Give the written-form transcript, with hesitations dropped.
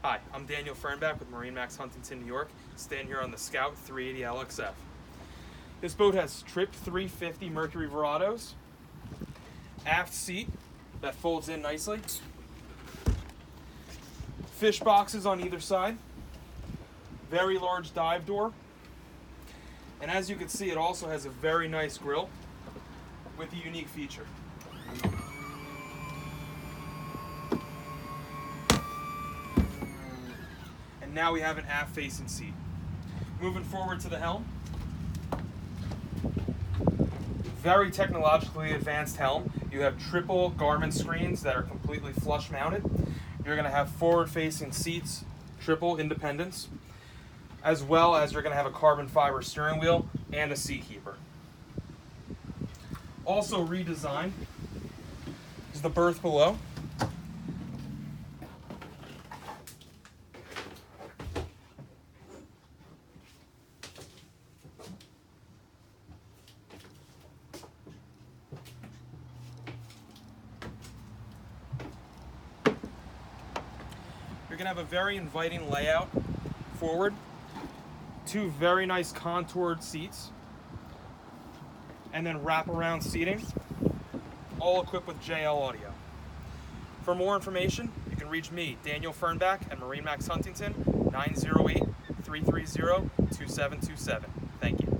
Hi, I'm Daniel Fernback with MarineMax Huntington, New York, standing here on the Scout 380 LXF. This boat has Trip 350 Mercury Verados, aft seat that folds in nicely, fish boxes on either side, very large dive door, and as you can see, it also has a very nice grill with a unique feature. And now we have an aft-facing seat. Moving forward to the helm. Very technologically advanced helm. You have triple Garmin screens that are completely flush mounted. You're going to have forward-facing seats, triple independents, as well as you're going to have a carbon fiber steering wheel and a seat keeper. Also redesigned is the berth below. You're going to have a very inviting layout forward, two very nice contoured seats, and then wraparound seating, all equipped with JL audio. For more information, you can reach me, Daniel Fernback, at MarineMax Huntington, 908-330-2727. Thank you.